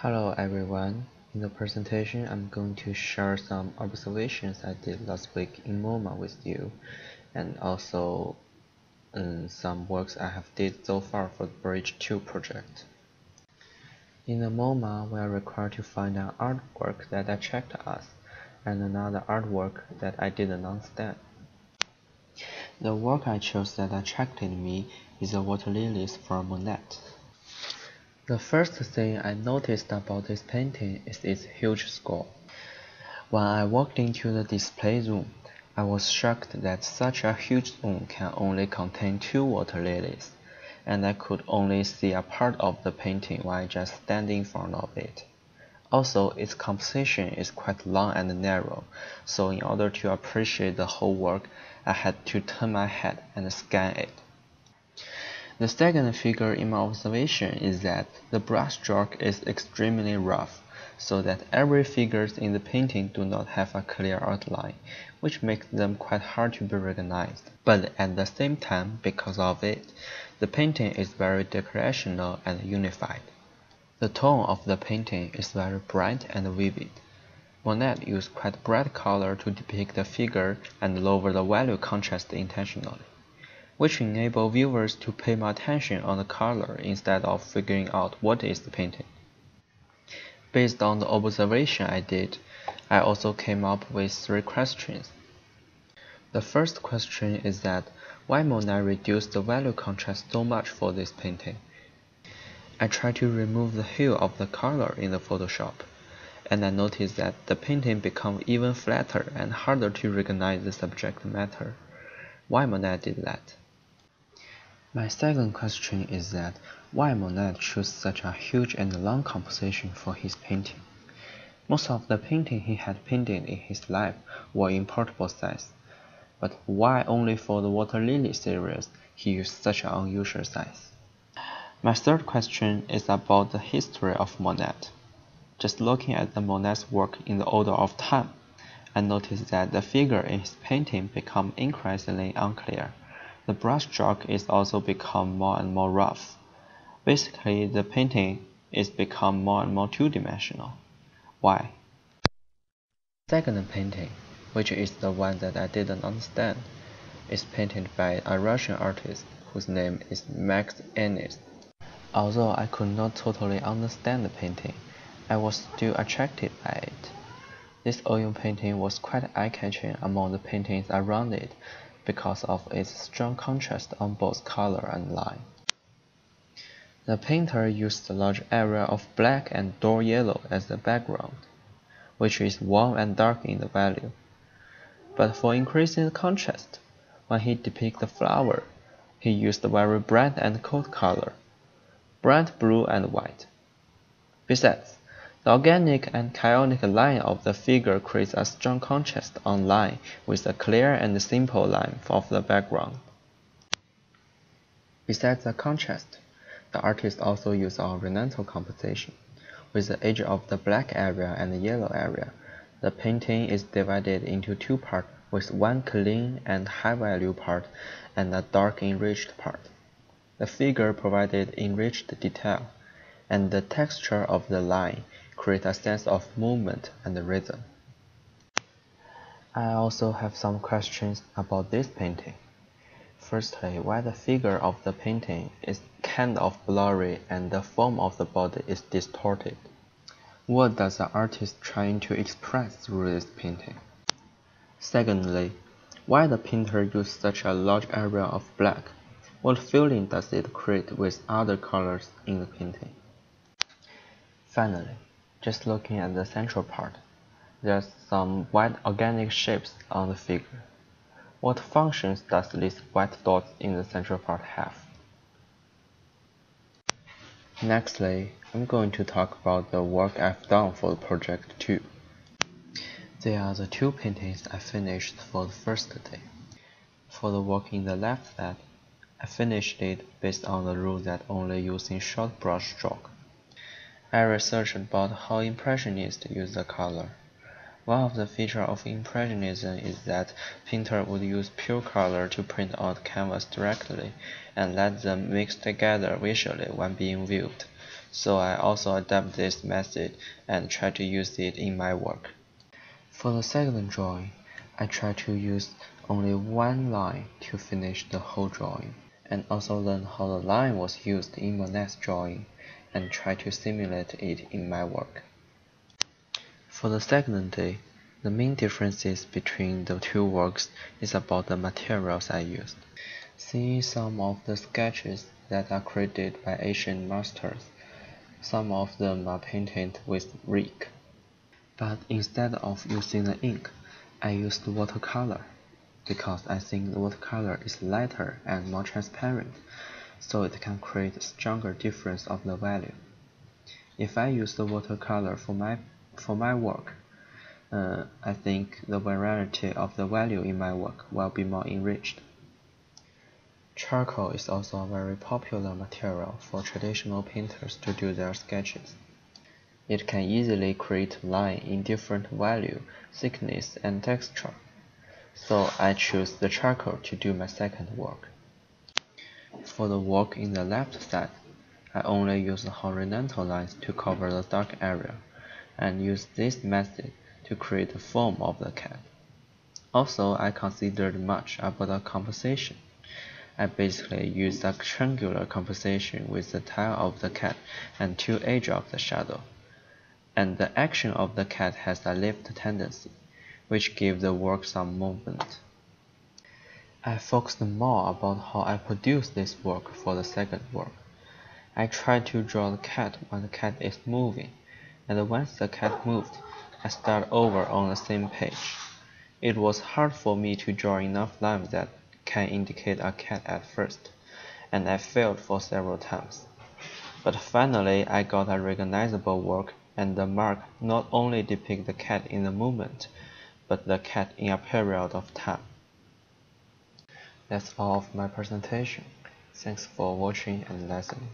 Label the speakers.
Speaker 1: Hello everyone. In the presentation, I'm going to share some observations I did last week in MoMA with you, and also some works I have did so far for the Bridge 2 project. In the MoMA, we are required to find an artwork that attracted us, and another artwork that I didn't understand. The work I chose that attracted me is the water lilies from Monet. The first thing I noticed about this painting is its huge scale. When I walked into the display room, I was shocked that such a huge room can only contain 2 water lilies, and I could only see a part of the painting while just standing in front of it. Also, its composition is quite long and narrow, so in order to appreciate the whole work, I had to turn my head and scan it. The second figure in my observation is that the brushstroke is extremely rough, so that every figures in the painting do not have a clear outline, which makes them quite hard to be recognized. But at the same time, because of it, the painting is very decorational and unified. The tone of the painting is very bright and vivid. Monet used quite bright color to depict the figure and lower the value contrast intentionally, which enable viewers to pay more attention on the color instead of figuring out what is the painting. Based on the observation I did, I also came up with 3 questions. The first question is that why Monet reduced the value contrast so much for this painting? I tried to remove the hue of the color in the Photoshop, and I noticed that the painting becomes even flatter and harder to recognize the subject matter. Why Monet did that? My second question is that why Monet chose such a huge and long composition for his painting? Most of the paintings he had painted in his life were in portable size, but why only for the water lily series he used such an unusual size? My third question is about the history of Monet. Just looking at the Monet's work in the order of time, I noticed that the figure in his painting become increasingly unclear. The brushstroke is also become more and more rough. Basically, the painting is become more and more two-dimensional. Why? The second painting, which is the one that I didn't understand, is painted by a Russian artist whose name is Max Ennis. Although I could not totally understand the painting, I was still attracted by it. This oil painting was quite eye-catching among the paintings around it because of its strong contrast on both color and line. The painter used a large area of black and dull yellow as the background, which is warm and dark in the value. But for increasing the contrast, when he depicts the flower, he used very bright and cold color, bright blue and white. Besides, the organic and chaotic line of the figure creates a strong contrast on line with a clear and simple line of the background. Besides the contrast, the artist also used a horizontal composition. With the edge of the black area and the yellow area, the painting is divided into 2 parts, with one clean and high-value part and a dark enriched part. The figure provided enriched detail, and the texture of the line create a sense of movement and rhythm. I also have some questions about this painting. Firstly, why the figure of the painting is kind of blurry and the form of the body is distorted? What does the artist trying to express through this painting? Secondly, why the painter used such a large area of black? What feeling does it create with other colors in the painting? Finally, just looking at the central part, there's some white organic shapes on the figure. What functions does these white dots in the central part have? Nextly, I'm going to talk about the work I've done for the project 2. They are the 2 paintings I finished for the first day. For the work in the left side, I finished it based on the rule that only using short brush stroke. I researched about how Impressionists use the color. One of the features of Impressionism is that painters would use pure color to print out canvas directly and let them mix together visually when being viewed. so I also adapt this method and try to use it in my work. For the second drawing, I try to use only one line to finish the whole drawing, and also learn how the line was used in the next drawing, and try to simulate it in my work. For the second day, the main differences between the two works is about the materials I used. Seeing some of the sketches that are created by Asian masters, some of them are painted with ink. But instead of using the ink, I used watercolor, because I think the watercolor is lighter and more transparent, so it can create a stronger difference of the value. If I use the watercolor for my work, I think the variety of the value in my work will be more enriched. Charcoal is also a very popular material for traditional painters to do their sketches. It can easily create lines in different value, thickness, and texture, so I choose the charcoal to do my second work. For the work in the left side, I only use the horizontal lines to cover the dark area, and use this method to create the form of the cat. Also, I considered much about the composition. I basically use a triangular composition with the tail of the cat and two edges of the shadow, and the action of the cat has a lift tendency, which gives the work some movement. I focused more about how I produce this work for the second work. I tried to draw the cat when the cat is moving, and once the cat moved, I start over on the same page. It was hard for me to draw enough lines that can indicate a cat at first, and I failed for several times. But finally I got a recognizable work, and the mark not only depict the cat in the movement, but the cat in a period of time. That's all of my presentation. Thanks for watching and listening.